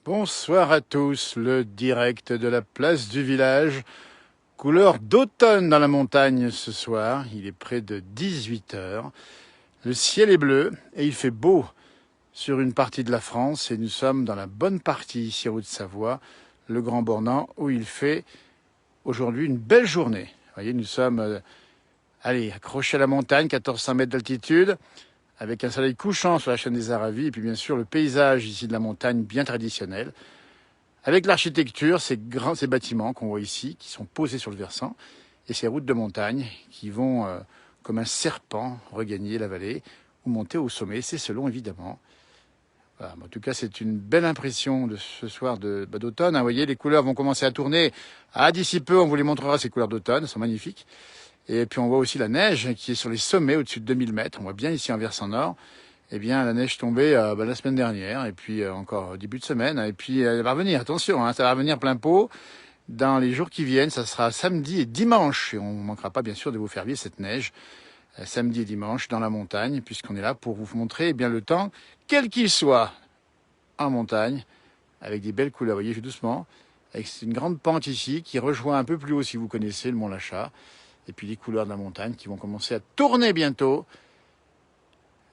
Bonsoir à tous, le direct de la place du village. Couleur d'automne dans la montagne ce soir, il est près de 18 heures. Le ciel est bleu et il fait beau sur une partie de la France et nous sommes dans la bonne partie ici en Haute-Savoie, le Grand Bornand, où il fait aujourd'hui une belle journée. Vous voyez, nous sommes accrochés à la montagne, 1400 mètres d'altitude, avec un soleil couchant sur la chaîne des Aravis, et puis bien sûr le paysage ici de la montagne bien traditionnel, avec l'architecture, ces bâtiments qu'on voit ici, qui sont posés sur le versant, et ces routes de montagne qui vont, comme un serpent, regagner la vallée, ou monter au sommet, c'est selon évidemment. Voilà. En tout cas, c'est une belle impression de ce soir d'automne. Vous voyez, les couleurs vont commencer à tourner. D'ici peu, on vous les montrera, ces couleurs d'automne, elles sont magnifiques. Et puis on voit aussi la neige qui est sur les sommets au-dessus de 2000 mètres. On voit bien ici en versant nord. Eh bien, la neige tombée la semaine dernière et puis encore début de semaine. Et puis elle va revenir, attention, ça va revenir plein pot. Dans les jours qui viennent, ça sera samedi et dimanche. Et on ne manquera pas bien sûr de vous faire vivre cette neige samedi et dimanche dans la montagne, puisqu'on est là pour vous montrer bien le temps, quel qu'il soit, en montagne, avec des belles couleurs. Vous voyez, je vais doucement, avec une grande pente ici qui rejoint un peu plus haut si vous connaissez le mont Lachat. Et puis les couleurs de la montagne qui vont commencer à tourner bientôt.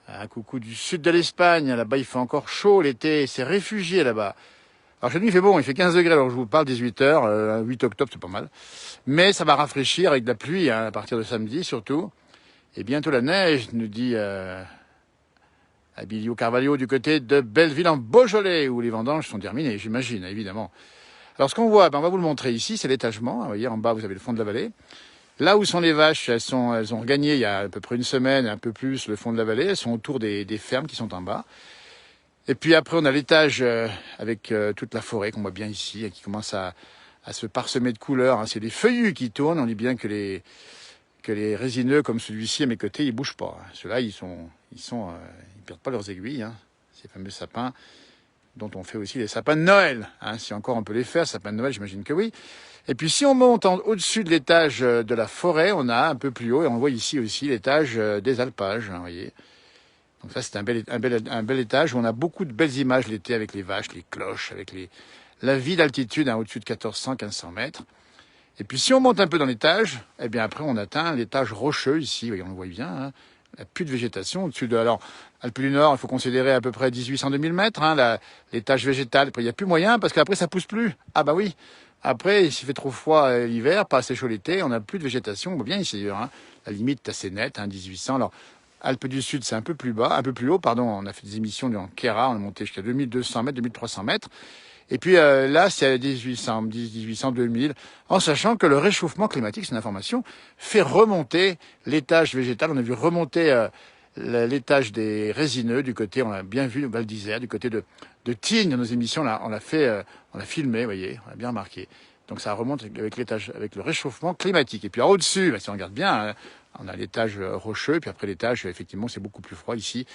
Un coucou du sud de l'Espagne, là-bas il fait encore chaud l'été, c'est réfugié là-bas. Alors chez nous il fait bon, il fait 15 degrés, alors je vous parle 18 heures, 8 octobre c'est pas mal. Mais ça va rafraîchir avec de la pluie à partir de samedi surtout. Et bientôt la neige, nous dit Abilio Carvalho du côté de Belleville en Beaujolais, où les vendanges sont terminées, j'imagine, évidemment. Alors ce qu'on voit, on va vous le montrer ici, c'est l'étagement. Vous voyez en bas vous avez le fond de la vallée. Là où sont les vaches, elles ont regagné il y a à peu près une semaine, un peu plus, le fond de la vallée. Elles sont autour des fermes qui sont en bas. Et puis après, on a l'étage avec toute la forêt qu'on voit bien ici, et qui commence à se parsemer de couleurs. C'est des feuillus qui tournent. On dit bien que les résineux, comme celui-ci à mes côtés, ils bougent pas. Ceux-là, ils perdent pas leurs aiguilles. Ces fameux sapins dont on fait aussi les sapins de Noël. Si encore on peut les faire, sapins de Noël, j'imagine que oui. Et puis si on monte au-dessus de l'étage de la forêt, on a un peu plus haut, et on voit ici aussi l'étage des alpages, vous voyez. Donc ça c'est un bel étage où on a beaucoup de belles images l'été avec les vaches, les cloches, avec la vie d'altitude au-dessus de 1400-1500 mètres. Et puis si on monte un peu dans l'étage, eh bien après on atteint l'étage rocheux ici, voyez, on le voit bien, il n'y a plus de végétation au-dessus de... Alors, Alpes du Nord, il faut considérer à peu près 1800-2000 mètres, l'étage végétal. Après, il n'y a plus moyen, parce qu'après, ça pousse plus. Ah bah oui. Après, s'il fait trop froid l'hiver, pas assez chaud l'été, on n'a plus de végétation. On voit bien ici, d'ailleurs. La limite est assez nette, 1800. Alors, Alpes du Sud, c'est un peu plus bas, un peu plus haut, pardon. On a fait des émissions dans Kera, on est monté jusqu'à 2200 mètres, 2300 mètres. Et puis là, c'est à 1800, 2000, en sachant que le réchauffement climatique, c'est une information, fait remonter l'étage végétal. On a vu remonter l'étage des résineux du côté, on a bien vu Val d'Isère, du côté de Tignes, dans nos émissions, là, on l'a filmé, vous voyez, on l'a bien remarqué. Donc ça remonte avec l'étage, avec le réchauffement climatique. Et puis au-dessus, si on regarde bien, on a l'étage rocheux, puis après l'étage, effectivement, c'est beaucoup plus froid ici.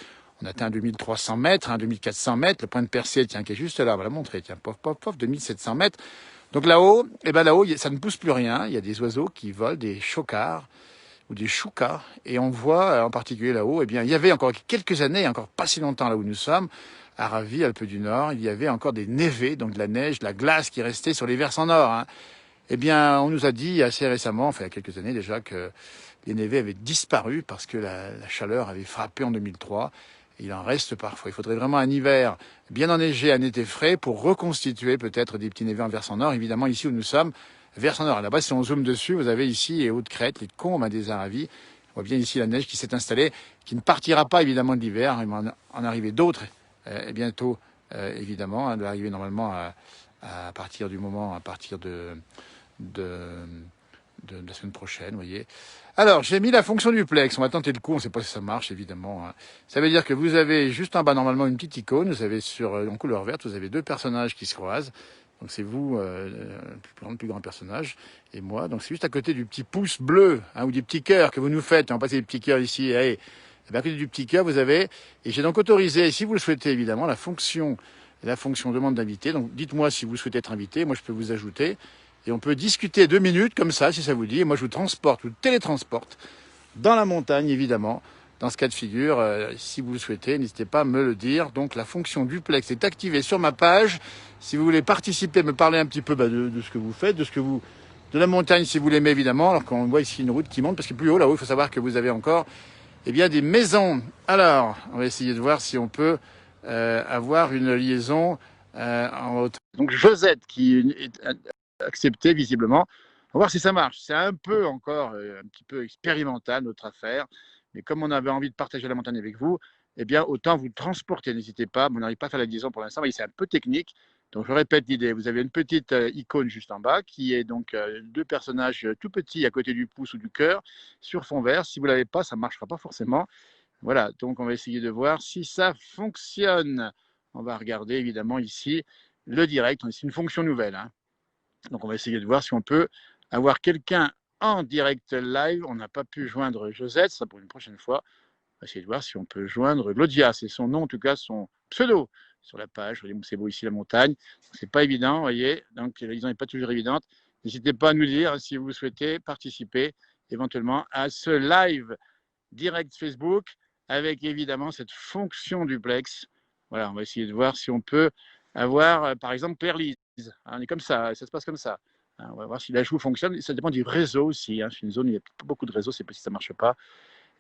On atteint 2300 mètres, 2400 mètres. Le point de percée, tiens, qui est juste là, on va la montrer, tiens, pof, pof, pof, 2700 mètres. Donc là-haut, ça ne pousse plus rien. Il y a des oiseaux qui volent, des chocards ou des choucas. Et on voit, en particulier là-haut, il y avait encore quelques années, encore pas si longtemps là où nous sommes, à Ravie, Alpes du Nord, il y avait encore des névés, donc de la neige, de la glace qui restait sur les versants nord. On nous a dit assez récemment, enfin il y a quelques années déjà, que les névés avaient disparu parce que la chaleur avait frappé en 2003. Il en reste parfois. Il faudrait vraiment un hiver bien enneigé, un été frais pour reconstituer peut-être des petits névés en versant nord. Évidemment, ici où nous sommes, versant nord. Là-bas, si on zoome dessus, vous avez ici les Hautes-Crêtes, les combes des Aravis. On voit bien ici la neige qui s'est installée, qui ne partira pas évidemment de l'hiver. Il va en arriver d'autres et bientôt, évidemment. Elle va arriver normalement à partir du moment, à partir de la semaine prochaine, vous voyez. Alors, j'ai mis la fonction duplex. On va tenter le coup. On ne sait pas si ça marche, évidemment. Ça veut dire que vous avez juste en bas, normalement, une petite icône. Vous avez en couleur verte, vous avez deux personnages qui se croisent. Donc, c'est vous, le plus grand personnage, et moi. Donc, c'est juste à côté du petit pouce bleu, ou du petit cœur que vous nous faites. On va passer des petits cœurs ici. Et bien, à côté du petit cœur, vous avez... Et j'ai donc autorisé, si vous le souhaitez, évidemment, la fonction demande d'inviter. Donc, dites-moi si vous souhaitez être invité. Moi, je peux vous ajouter. Et on peut discuter 2 minutes comme ça, si ça vous dit. Et moi, je vous transporte, je vous télétransporte dans la montagne, évidemment, dans ce cas de figure, si vous le souhaitez, n'hésitez pas à me le dire. Donc la fonction duplex est activée sur ma page. Si vous voulez participer, me parler un petit peu de ce que vous faites, de la montagne si vous l'aimez évidemment. Alors qu'on voit ici une route qui monte, parce que plus haut, là-haut, il faut savoir que vous avez encore des maisons. Alors, on va essayer de voir si on peut avoir une liaison en hauteur. Donc Josette qui est acceptée visiblement. On va voir si ça marche. C'est un peu encore un petit peu expérimental notre affaire. Mais comme on avait envie de partager la montagne avec vous, autant vous le transporter. N'hésitez pas. On n'arrive pas à faire la liaison pour l'instant. C'est un peu technique. Donc, je répète l'idée. Vous avez une petite icône juste en bas qui est donc deux personnages tout petits à côté du pouce ou du cœur sur fond vert. Si vous ne l'avez pas, ça ne marchera pas forcément. Voilà. Donc, on va essayer de voir si ça fonctionne. On va regarder évidemment ici le direct. C'est une fonction nouvelle. Hein. Donc, on va essayer de voir si on peut avoir quelqu'un en direct live. On n'a pas pu joindre Josette. Ça pour une prochaine fois. On va essayer de voir si on peut joindre Claudia. C'est son nom, en tout cas, son pseudo sur la page. C'est beau ici la montagne. C'est pas évident, vous voyez. Donc, la liaison n'est pas toujours évidente. N'hésitez pas à nous dire si vous souhaitez participer éventuellement à ce live direct Facebook avec évidemment cette fonction duplex. Voilà, on va essayer de voir si on peut avoir, par exemple, Claire-Lise. On est comme ça se passe comme ça. On va voir si l'ajout fonctionne. Ça dépend du réseau aussi. C'est une zone où il n'y a pas beaucoup de réseaux, c'est pas si ça ne marche pas.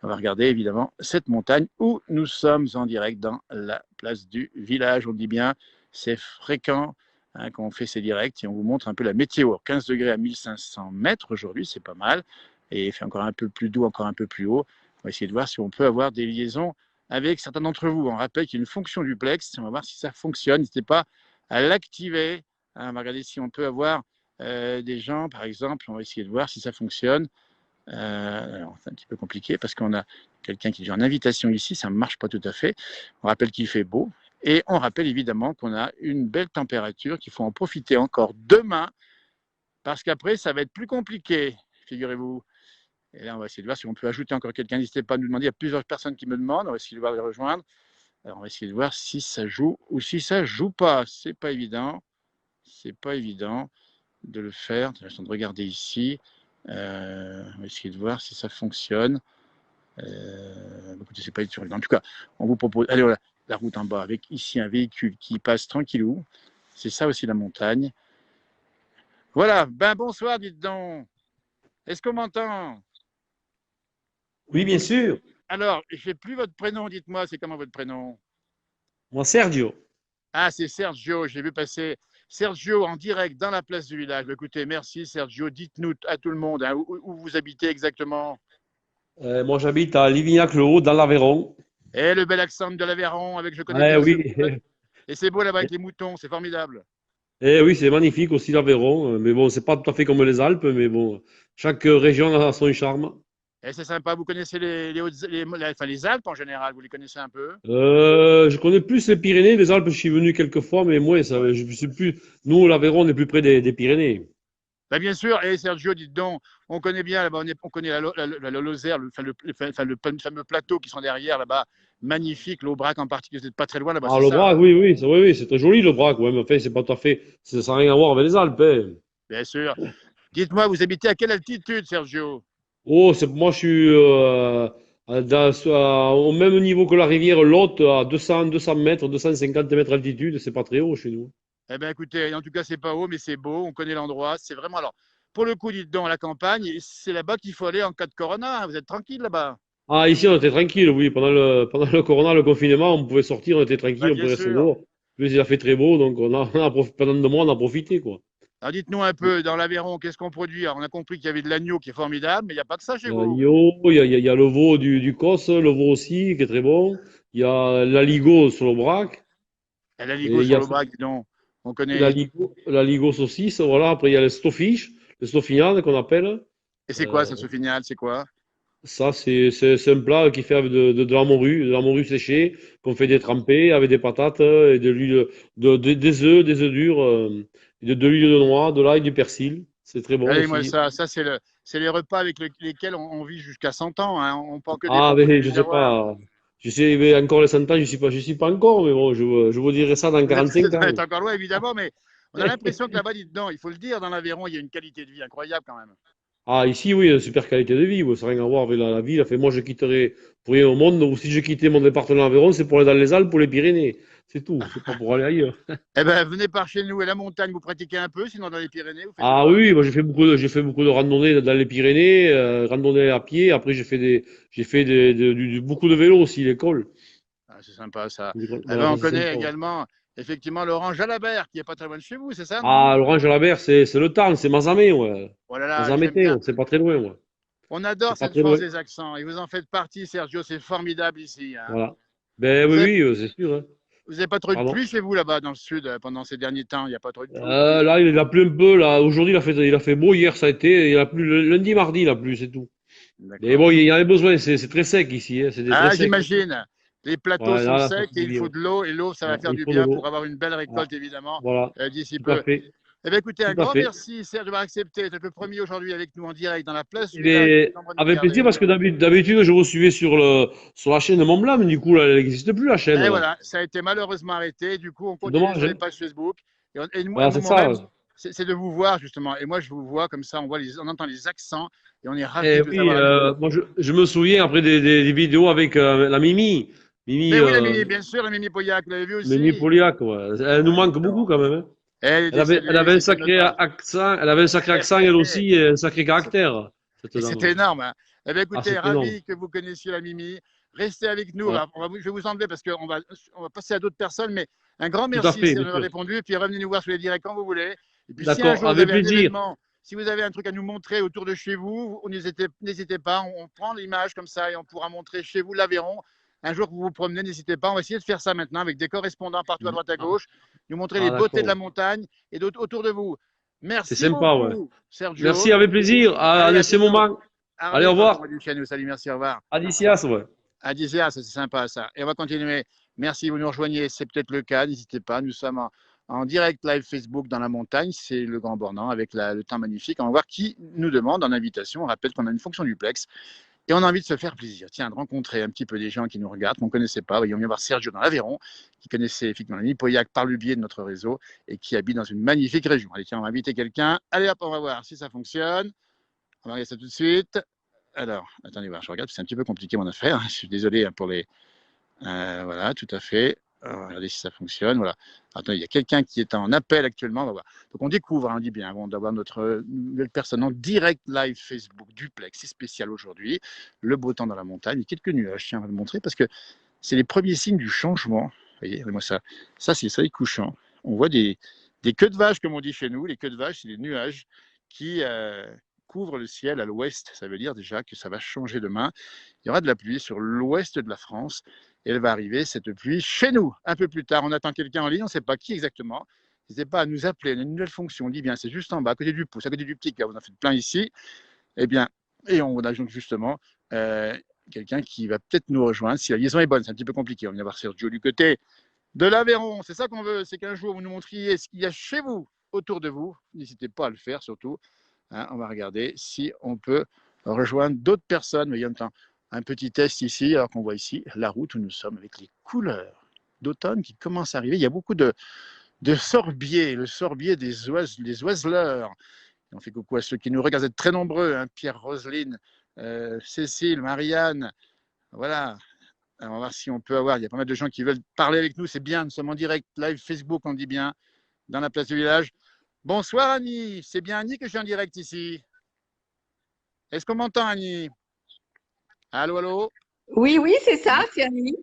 On va regarder évidemment cette montagne où nous sommes en direct dans la place du village. On dit bien, c'est fréquent quand on fait ces directs et on vous montre un peu la météo. 15 degrés à 1500 mètres aujourd'hui, c'est pas mal. Et il fait encore un peu plus doux, encore un peu plus haut. On va essayer de voir si on peut avoir des liaisons avec certains d'entre vous. On rappelle qu'il y a une fonction duplex. On va voir si ça fonctionne. N'hésitez pas à l'activer. On va regarder si on peut avoir des gens, par exemple. On va essayer de voir si ça fonctionne. Alors, c'est un petit peu compliqué parce qu'on a quelqu'un qui est en invitation ici, ça ne marche pas tout à fait. On rappelle qu'il fait beau et on rappelle évidemment qu'on a une belle température, qu'il faut en profiter encore demain parce qu'après, ça va être plus compliqué, figurez-vous. Et là, on va essayer de voir si on peut ajouter encore quelqu'un. N'hésitez pas à nous demander, il y a plusieurs personnes qui me demandent, on va essayer de voir les rejoindre. Alors, on va essayer de voir si ça joue ou si ça ne joue pas. C'est pas évident. C'est pas évident de le faire. Je suis en train de regarder ici. On va essayer de voir si ça fonctionne. Écoutez, c'est pas sûr. En tout cas, on vous propose. Allez, voilà, la route en bas avec ici un véhicule qui passe tranquillou. C'est ça aussi la montagne. Voilà. Ben bonsoir, dites donc. Est-ce qu'on m'entend? Oui, bien sûr. Alors, je n'ai plus votre prénom. Dites-moi, c'est comment votre prénom? Moi, Sergio. Ah, c'est Sergio. J'ai vu passer Sergio en direct dans la place du village. Écoutez, merci Sergio. Dites-nous à tout le monde où vous habitez exactement. Moi, j'habite à Livignac-le-Haut, dans l'Aveyron. Et le bel accent de l'Aveyron, avec je connais Eh bien ce. oui, Et c'est beau là-bas avec les moutons, c'est formidable. eh oui, c'est magnifique aussi l'Aveyron. Mais bon, c'est pas tout à fait comme les Alpes, mais bon, chaque région a son charme. Et c'est sympa, vous connaissez les Alpes en général, vous les connaissez un peu? Je connais plus les Pyrénées. Les Alpes, je suis venu quelques fois, mais moi, ça, je suis plus. Nous, l'Aveyron, on est plus près des Pyrénées. Ben bien sûr, et Sergio, dites donc, on connaît bien là-bas, on connaît la Lozère, le fameux plateau qui sont derrière là-bas, magnifique, l'Aubrac en particulier, vous n'êtes pas très loin là-bas, Ah, c'est le ça, Brac, hein? oui, oui, oui, oui, c'est très joli le Brac, ouais, mais enfin, c'est pas tout à fait. Ça n'a rien à voir avec les Alpes. Hein. Bien sûr. Dites-moi, vous habitez à quelle altitude, Sergio? Oh, moi, je suis au même niveau que la rivière Lot, à 200 mètres, 250 mètres d'altitude. C'est pas très haut chez nous. Eh bien, écoutez, en tout cas, c'est pas haut, mais c'est beau. On connaît l'endroit. C'est vraiment. Alors, pour le coup, dites donc, à la campagne, c'est là-bas qu'il faut aller en cas de corona. Hein. Vous êtes tranquille là-bas. Ah, ici, on était tranquille, oui. Pendant le corona, le confinement, on pouvait sortir, on était Bah, tranquille, on bien pouvait rester sûr. dehors. Plus il a fait très beau, donc pendant 2 mois, on a profité, quoi. Alors, dites-nous un peu, dans l'Aveyron, qu'est-ce qu'on produit? Alors, on a compris qu'il y avait de l'agneau qui est formidable, mais il n'y a pas que ça chez vous. Il y a le veau du Cos, le veau aussi, qui est très bon. Il y a l'aligot sur le Brac. Et l'aligot Et il y sur a le bras, dis donc. On connaît. l'aligot saucisse, voilà. Après, il y a le stoffiche, le stoffinade qu'on appelle. Et c'est quoi, Euh, ça, ce final? C'est quoi? Ça, c'est un plat qui fait avec de la morue séchée, qu'on fait détremper avec des patates et de l'huile, des œufs durs, et de l'huile de noix, de l'ail, du persil. C'est très bon Allez, moi, aussi. ça c'est les repas avec lesquels on vit jusqu'à 100 ans. Hein. On prend que des Ah, bons coups de mais je sais réservoir. pas. Je sais, mais encore les 100 ans, je suis pas encore, mais bon, je vous dirai ça dans Vous êtes, 45 vous ans. êtes encore loin, évidemment, mais on a l'impression que là-bas, dites donc, il faut le dire, dans l'Aveyron, il y a une qualité de vie incroyable quand même. Ah, ici, oui, une super qualité de vie, ouais, ça n'a rien à voir avec la ville. Fait, moi, je quitterai pour rien au monde, ou si je quittais mon département d'Aveyron, c'est pour aller dans les Alpes ou les Pyrénées. C'est tout, c'est pas pour aller ailleurs. Eh ben, venez par chez nous et la montagne, vous pratiquez un peu, sinon dans les Pyrénées, vous faites Ah quoi? oui, moi j'ai fait beaucoup de randonnées dans les Pyrénées, randonnées à pied. Après, j'ai fait beaucoup de vélo aussi, l'école. Ah, c'est sympa ça. Eh Voilà, ben, ça on c'est connaît sympa, ouais. également effectivement Laurent Jalabert, qui est pas très loin de chez vous, c'est ça, non? Ah, l'Orange à la Berre, c'est le Tarn, c'est Mazamet, ouais. Oh là là, j'aime Mazamétain, bien. ouais, c'est pas très loin, ouais. On C'est adore pas cette très force loin. des accents et vous en faites partie, Sergio, c'est formidable ici, hein. Voilà. Ben Vous oui, avez, oui, c'est sûr, hein. vous avez pas trop eu de Pardon. pluie chez vous là-bas dans le sud pendant ces derniers temps, il n'y a pas trop eu de pluie? Là, il a plu un peu, là. Aujourd'hui, il a fait beau, hier, ça a été, il a plu lundi, mardi, il a plu, c'est tout. Mais D'accord. bon, il y en avait besoin, c'est très sec ici, hein, c'était très Ah, sec. j'imagine. Les plateaux Ouais, sont là, ça secs fait et du il bien. faut de l'eau et l'eau, ça va Voilà, faire il du faut de bien pour l'eau. avoir une belle Ah, récolte évidemment voilà, d'ici tout à peu. fait, Eh bien, écoutez, un tout à grand fait. merci Serge d'avoir accepté d'être le premier aujourd'hui avec nous en direct dans la place du village. Vous Mais êtes nombreux de nous avec plaisir, regarder. parce que d'habitude, je vous suivais sur la chaîne de Mont Blanc, mais du coup, là, elle n'existe plus, la chaîne, Et là. voilà, ça a été malheureusement arrêté. Du coup, on C'est continue dommage, sur les hein. pages Facebook. Et Voilà, c'est mon ça. rêve, c'est de vous voir justement. Et moi, je vous vois comme ça, on entend les accents et on est ravis Et de vous oui, avoir avec nous. moi, je me souviens après des vidéos avec la Mimi. Mimi, Mais oui, la Mimi, bien sûr, la Mimi Poyac, vous l'avez vu Mimi aussi. Poliac, ouais. Elle nous Ah, manque beaucoup j'adore. quand même, hein. Elle est Elle décédée, avait un c'est bien sacré dommage. accent, elle avait un sacré accent elle aussi, et un sacré caractère, cette Et dame. c'était énorme, hein. Eh bien, Ah, écoutez, c'était énorme. ravi que vous connaissiez la Mimi. Restez avec nous. Voilà. Je vais vous enlever parce on va passer à d'autres personnes. Mais un grand Tout à merci fait, si bien vous avez sûr. répondu. Et puis revenez nous voir sur les directs quand vous voulez. Et puis si un D'accord, jour vous avec avez un plaisir. événement, si vous avez un truc à nous montrer autour de chez vous, n'hésitez pas. On prend l'image comme ça et on pourra montrer chez vous l'Aveyron. Un jour que vous vous promenez, n'hésitez pas. On va essayer de faire ça maintenant avec des correspondants partout à droite à Ah, gauche, nous montrer les ah, beautés de la d'accord. montagne et autour de vous. C'est Merci sympa, ouais. beaucoup, Merci, Sergio. avec plaisir. Allez, À à ce bientôt. moment. À Allez, au bientôt, comme revoir. on dit chez nous. Salut, merci, au revoir. Adicias, ouais. À 10h, c'est sympa ça. Et on va continuer. Merci, vous nous rejoignez, c'est peut-être le cas, n'hésitez pas. Nous sommes en direct live Facebook dans la montagne, c'est le Grand Bornand avec le temps magnifique. On va voir qui nous demande en invitation. On rappelle qu'on a une fonction duplex et on a envie de se faire plaisir. Tiens, de rencontrer un petit peu des gens qui nous regardent, qu'on ne connaissait pas. Voyons bien voir Sergio dans l'Aveyron, qui connaissait effectivement la Poyac par le biais de notre réseau et qui habite dans une magnifique région. Allez, tiens, on va inviter quelqu'un. Allez hop, on va voir si ça fonctionne. On va regarder ça tout de suite. Alors, attendez voir, je regarde, c'est un petit peu compliqué mon affaire. Je suis désolé pour les. Voilà, tout à fait. Regardez si ça fonctionne. Voilà. Attendez, il y a quelqu'un qui est en appel actuellement. On va voir. Donc on découvre, hein, on dit bien, avant d'avoir notre nouvelle personne en direct live Facebook duplex. C'est spécial aujourd'hui. Le beau temps dans la montagne. Et quelques nuages. Tiens, on va le montrer parce que c'est les premiers signes du changement. Vous voyez, moi ça c'est le soleil couchant. On voit des queues de vache, comme on dit chez nous. Les queues de vache, c'est des nuages qui couvrent le ciel à l'ouest. Ça veut dire déjà que ça va changer demain. Il y aura de la pluie sur l'ouest de la France. Et elle va arriver, cette pluie, chez nous, un peu plus tard. On attend quelqu'un en ligne, on ne sait pas qui exactement. N'hésitez pas à nous appeler. On a une nouvelle fonction. On dit bien, c'est juste en bas, à côté du pouce, à côté du petit cœur. Vous en faites plein ici. Eh bien, et on a donc justement euh, quelqu'un qui va peut-être nous rejoindre. Si la liaison est bonne, c'est un petit peu compliqué. On va voir Sergio du côté de l'Aveyron. C'est ça qu'on veut. C'est qu'un jour, vous nous montriez ce qu'il y a chez vous, autour de vous. N'hésitez pas à le faire, surtout. Hein, on va regarder si on peut rejoindre d'autres personnes. Mais il y a un petit test ici, alors qu'on voit ici la route où nous sommes avec les couleurs d'automne qui commencent à arriver. Il y a beaucoup de sorbiers, le sorbier des oiseleurs. Et on fait coucou à ceux qui nous regardent, vous êtes très nombreux, hein, Pierre, Roselyne, Cécile, Marianne, voilà. Alors, on va voir si on peut avoir, il y a pas mal de gens qui veulent parler avec nous, c'est bien, nous sommes en direct, live Facebook, on dit bien, dans la place du village. Bonsoir Annie, c'est bien Annie que je suis en direct ici. Est-ce qu'on m'entend Annie? Allô, allô? Oui, oui, c'est ça, Annie. c'est Annie.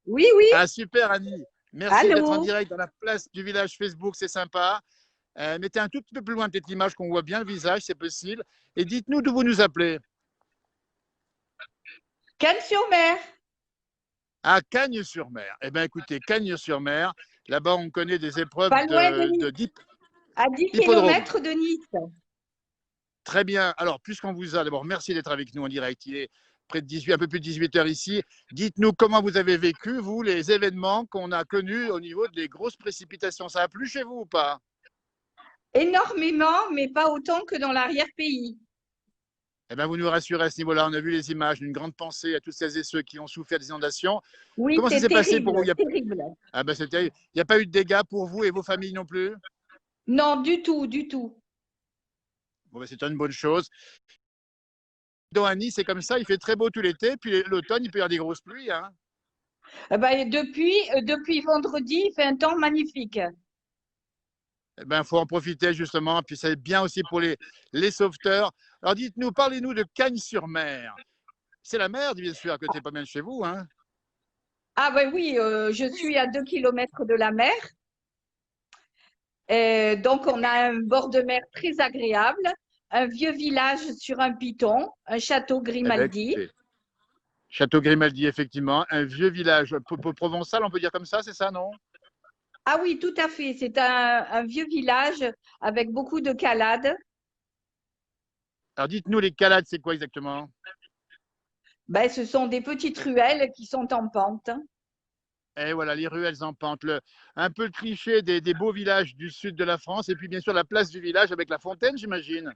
Oui, oui, Ah super Annie, merci d'être en allô. direct dans la place du village Facebook, c'est sympa. Mettez un tout petit peu plus loin peut-être l'image qu'on voit bien le visage, c'est possible. Et dites-nous d'où vous nous appelez. Cannes-sur-Mer, À Cagnes-sur-Mer. Eh bien écoutez, Cagnes-sur-Mer, là-bas on connaît des épreuves pas loin de Nice, à 10 d'hippodrome. kilomètres de Nice. Très bien. Alors, puisqu'on vous a, d'abord, merci d'être avec nous en direct. Il est près de 18, un peu plus de 18 heures ici. Dites-nous comment vous avez vécu, vous, les événements qu'on a connus au niveau des grosses précipitations. Ça a plu chez vous ou pas? Énormément, mais pas autant que dans l'arrière-pays. Eh bien, vous nous rassurez à ce niveau-là. On a vu les images d'une grande pensée à toutes celles et ceux qui ont souffert des inondations. Oui, Comment ça c'est s'est passé terrible, pour vous? terrible. Ah ben, il n'y a pas eu de dégâts pour vous et vos familles non plus? Non, du tout, du tout. Bon, ben, c'est une bonne chose. Donc à Nice, c'est comme ça, il fait très beau tout l'été, puis l'automne, il peut y avoir des grosses pluies. Hein. Depuis vendredi, il fait un temps magnifique. Eh ben, faut en profiter justement, puis c'est bien aussi pour les sauveteurs. Alors dites-nous, parlez-nous de Cagnes-sur-Mer. C'est la mer, bien sûr, à côté pas bien de chez vous. Hein. Ah ben oui, je suis à 2 kilomètres de la mer. Donc, on a un bord de mer très agréable, un vieux village sur un piton, un château Eh ben, Grimaldi. écoutez, Château Grimaldi, effectivement, un vieux village provençal, on peut dire comme ça, c'est ça, non? Ah oui, tout à fait. C'est un vieux village avec beaucoup de calades. Alors dites-nous, les calades, c'est quoi exactement? Ben, ce sont des petites ruelles qui sont en pente. Et voilà, les ruelles en pente, un peu le cliché des beaux villages du sud de la France, et puis bien sûr la place du village avec la fontaine, j'imagine.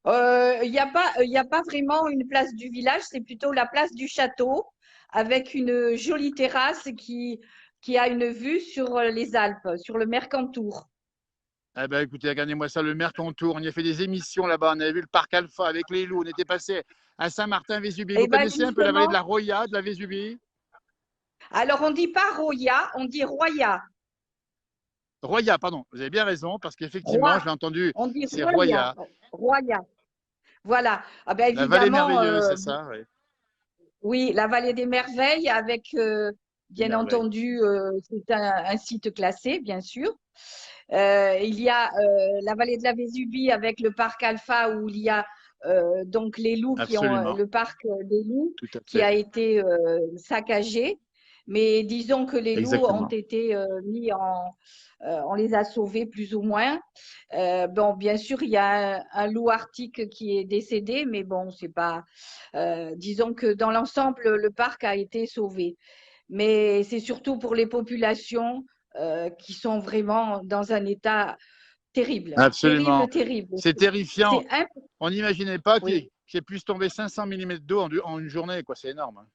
Il y a pas vraiment une place du village, c'est plutôt la place du château avec une jolie terrasse qui a une vue sur les Alpes, sur le Mercantour. Eh ben, écoutez, regardez-moi ça, le Mercantour. On y a fait des émissions là-bas. On avait vu le parc Alpha avec les loups. On était passé à Saint-Martin-Vésubie. Vous Et ben connaissez un peu la vallée de justement, la Roya, de la Vésubie? alors on dit pas Roya, on dit Roya. Roya, pardon. Vous avez bien raison, parce qu'effectivement, Roi, je l'ai entendu, on dit c'est Roya. Roya. Roya. Voilà. Ah ben La vallée évidemment, merveilleuse, c'est ça, oui. oui, la vallée des merveilles avec, Des bien merveilles. entendu, c'est un site classé, bien sûr. Il y a la vallée de la Vésubie avec le parc Alpha où il y a donc les loups qui ont Absolument. le parc des loups Tout à qui fait. a été saccagé. Mais disons que les loups ont Exactement. été mis on les a sauvés plus ou moins. Bon, bien sûr, il y a un loup arctique qui est décédé, mais bon, c'est pas. Disons que dans l'ensemble, le parc a été sauvé. Mais c'est surtout pour les populations qui sont vraiment dans un état terrible, Absolument. terrible, terrible. C'est terrifiant. C'est On n'imaginait pas oui. qu'il puisse tomber 500 millimètres d'eau en une journée, quoi. C'est énorme. Hein.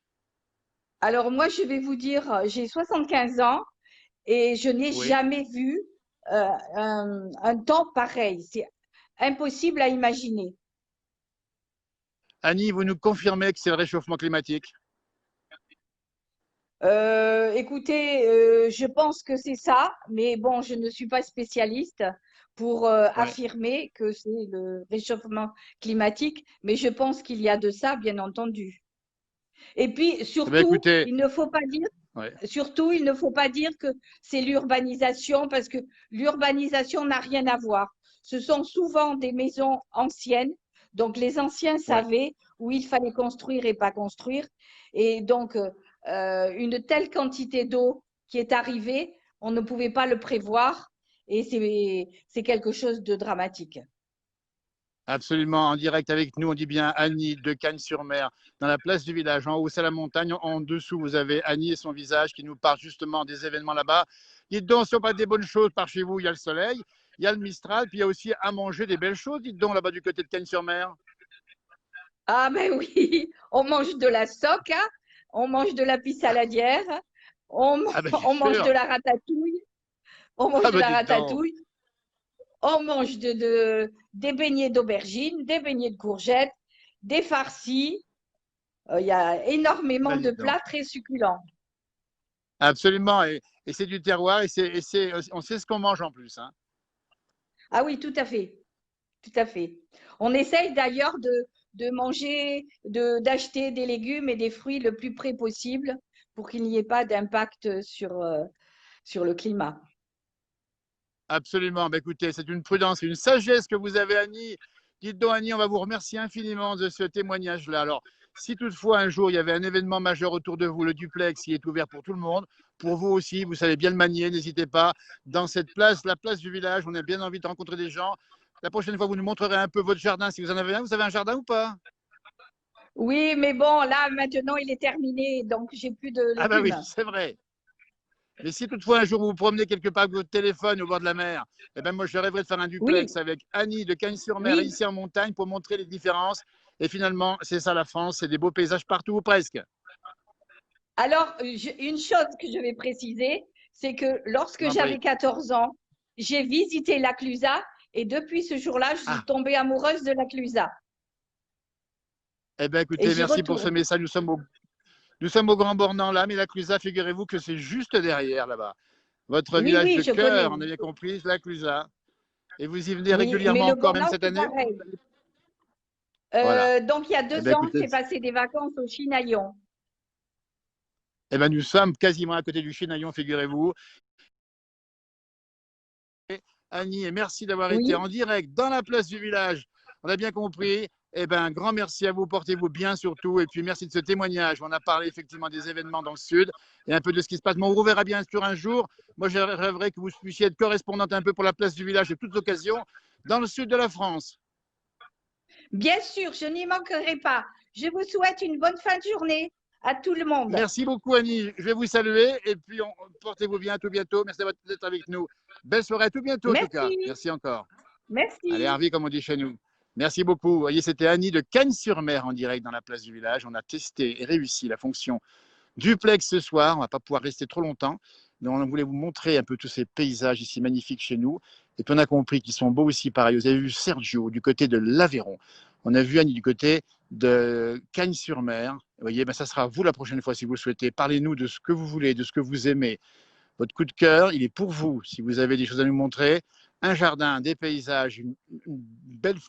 Alors moi, je vais vous dire, j'ai 75 ans et je n'ai Oui. jamais vu un temps pareil. C'est impossible à imaginer. Annie, vous nous confirmez que c'est le réchauffement climatique? Écoutez, je pense que c'est ça, mais bon, je ne suis pas spécialiste pour Ouais. affirmer que c'est le réchauffement climatique, mais je pense qu'il y a de ça, bien entendu. Et puis Eh bien, surtout, écoutez, il ne faut pas dire, ouais. surtout, il ne faut pas dire que c'est l'urbanisation, parce que l'urbanisation n'a rien à voir. Ce sont souvent des maisons anciennes, donc les anciens Ouais. savaient où il fallait construire et pas construire, et donc une telle quantité d'eau qui est arrivée, on ne pouvait pas le prévoir, et c'est quelque chose de dramatique. Absolument, en direct avec nous, on dit bien Annie de Cagnes-sur-Mer, dans la place du village. En haut, c'est la montagne. En dessous, vous avez Annie et son visage qui nous parle justement des événements là-bas. Dites donc, si on parle des bonnes choses par chez vous, il y a le soleil, il y a le Mistral, puis il y a aussi à manger des belles choses. Dites donc, là-bas du côté de Cagnes-sur-Mer. Ah, mais oui, on mange de la soca, on mange de la pissaladière, on, Ah ben, bien on mange de sûr. la ratatouille, on mange Ah de ben, la dites donc. ratatouille, on mange des beignets d'aubergines, des beignets de courgettes, des farcis. Il y a Ah énormément ben, de dites donc. plats très succulents. Absolument. Et c'est du terroir on sait ce qu'on mange en plus. Hein. Ah oui, tout à fait, tout à fait. On essaye d'ailleurs de manger, d'acheter des légumes et des fruits le plus près possible pour qu'il n'y ait pas d'impact sur le climat. Absolument. Ben, écoutez, c'est une prudence, une sagesse que vous avez, Annie. Dites donc, Annie, on va vous remercier infiniment de ce témoignage-là. Alors, si toutefois un jour il y avait un événement majeur autour de vous, le duplex, il est ouvert pour tout le monde. Pour vous aussi, vous savez bien le manier, n'hésitez pas. Dans cette place, la place du village, on a bien envie de rencontrer des gens. La prochaine fois, vous nous montrerez un peu votre jardin, si vous en avez un. Vous avez un jardin ou pas? Oui, mais bon, là, maintenant, il est terminé, donc j'ai plus de Ah ben oui, légumes. c'est vrai. Mais si toutefois un jour vous vous promenez quelque part avec votre téléphone au bord de la mer, eh ben moi je rêverais de faire un duplex Oui, avec Annie de Cagnes-sur-Mer oui. ici en montagne pour montrer les différences. Et finalement, c'est ça la France, c'est des beaux paysages partout ou presque. Alors, une chose que je vais préciser, c'est que Je lorsque m'en j'avais prie. 14 ans, j'ai visité la Clusaz et depuis ce jour-là, je suis Ah, tombée amoureuse de la Clusaz. Eh bien, et écoutez, j'y merci pour ce retourne. message. Nous sommes au Grand Bornand, là, mais la Clusaz, figurez-vous que c'est juste derrière, là-bas. Votre Oui, village oui, de je connais. cœur, on a bien compris, la Clusaz. Et vous y venez Oui, mais régulièrement le encore, même Bornand, cette c'est année? pareil. Voilà. Donc, il y a Eh 2 bien, ans, écoutez, j'ai passé des vacances au Chinaillon. eh ben, nous sommes quasiment à côté du Chinaillon, figurez-vous. Annie, et merci d'avoir été Oui, en direct dans la place du village. On a bien compris. Eh ben, un grand merci à vous, portez-vous bien surtout, et puis merci de ce témoignage. On a parlé effectivement des événements dans le sud et un peu de ce qui se passe. Mais on vous verra bien sûr un jour. Moi, je rêverais que vous puissiez être correspondante un peu pour la place du village de toutes occasions dans le sud de la France. bien sûr, je n'y manquerai pas. Je vous souhaite une bonne fin de journée à tout le monde. Merci beaucoup, Annie. Je vais vous saluer et puis portez-vous bien à tout bientôt. Merci d'être avec nous. Belle soirée à tout bientôt, en tout cas. Merci, Merci encore. Allez, merci. Harvey, comme on dit chez nous. Merci beaucoup. Vous voyez, c'était Annie de Cagnes-sur-Mer en direct dans la place du village. On a testé et réussi la fonction duplex ce soir. On ne va pas pouvoir rester trop longtemps. Mais on voulait vous montrer un peu tous ces paysages ici magnifiques chez nous. Et puis on a compris qu'ils sont beaux aussi pareil. Vous avez vu Sergio du côté de l'Aveyron. On a vu Annie du côté de Cagnes-sur-Mer. Vous voyez, ben ça sera vous la prochaine fois si vous le souhaitez. Parlez-nous de ce que vous voulez, de ce que vous aimez. Votre coup de cœur, il est pour vous. Si vous avez des choses à nous montrer, un jardin, des paysages, une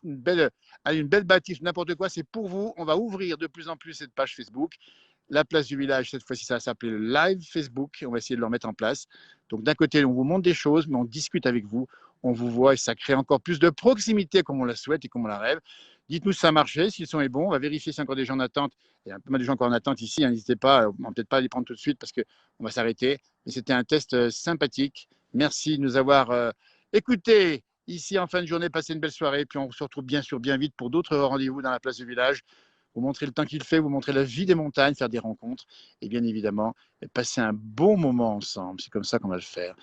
belle bâtisse, n'importe quoi, c'est pour vous. On va ouvrir de plus en plus cette page Facebook. La place du village, cette fois-ci, ça va s'appeler le live Facebook. On va essayer de le remettre en place. Donc, d'un côté, on vous montre des choses, mais on discute avec vous. On vous voit et ça crée encore plus de proximité comme on la souhaite et comme on la rêve. Dites-nous si ça a marché, si le son est bon. On va vérifier si encore des gens en attente. Il y a un peu mal de gens encore en attente ici. N'hésitez pas. On va peut-être pas les prendre tout de suite parce qu'on va s'arrêter. Mais c'était un test sympathique. Merci de nous avoir écoutés ici en fin de journée. Passez une belle soirée. Puis on se retrouve bien sûr bien vite pour d'autres rendez-vous dans la place du village. Vous montrer le temps qu'il fait, vous montrer la vie des montagnes, faire des rencontres et bien évidemment passer un bon moment ensemble. C'est comme ça qu'on va le faire.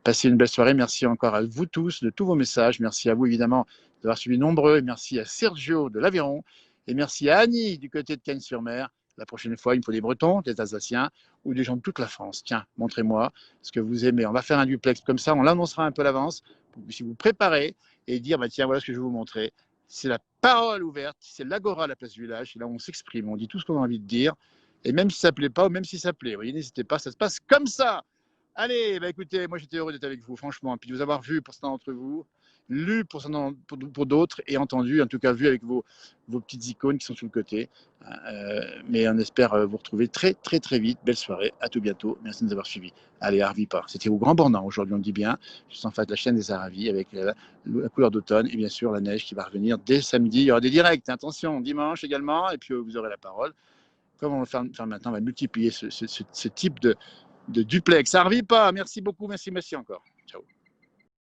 Passez une belle soirée. Merci encore à vous tous de tous vos messages. Merci à vous évidemment d'avoir suivi nombreux. Et merci à Sergio de l'Aveyron et merci à Annie du côté de Cagnes-sur-Mer. La prochaine fois, il me faut des Bretons, des Alsaciens ou des gens de toute la France. Tiens, montrez-moi ce que vous aimez. On va faire un duplex comme ça, on l'annoncera un peu à l'avance pour que vous puissiez vous préparer et dire bah, tiens, voilà ce que je vais vous montrer. C'est la parole ouverte, c'est l'agora à la place du village, c'est là où on s'exprime, on dit tout ce qu'on a envie de dire, et même si ça ne plaît pas, ou même si ça plaît, vous voyez, n'hésitez pas, ça se passe comme ça. Allez, bah écoutez, moi j'étais heureux d'être avec vous, franchement, puis de vous avoir vu pour certains d'entre vous, lu pour d'autres, et entendu, en tout cas vu avec vos petites icônes qui sont sur le côté. Mais on espère vous retrouver très très très vite. Belle soirée, à tout bientôt, merci de nous avoir suivis. Allez, Harvey Park, c'était au Grand Bornand aujourd'hui, on le dit bien, juste en face de la chaîne des Aravis, avec la couleur d'automne et bien sûr la neige qui va revenir dès samedi. Il y aura des directs, attention, dimanche également, et puis vous aurez la parole. Comme on va faire maintenant, on va multiplier ce type de duplex. Ça ne revit pas. Merci beaucoup, merci encore. Ciao.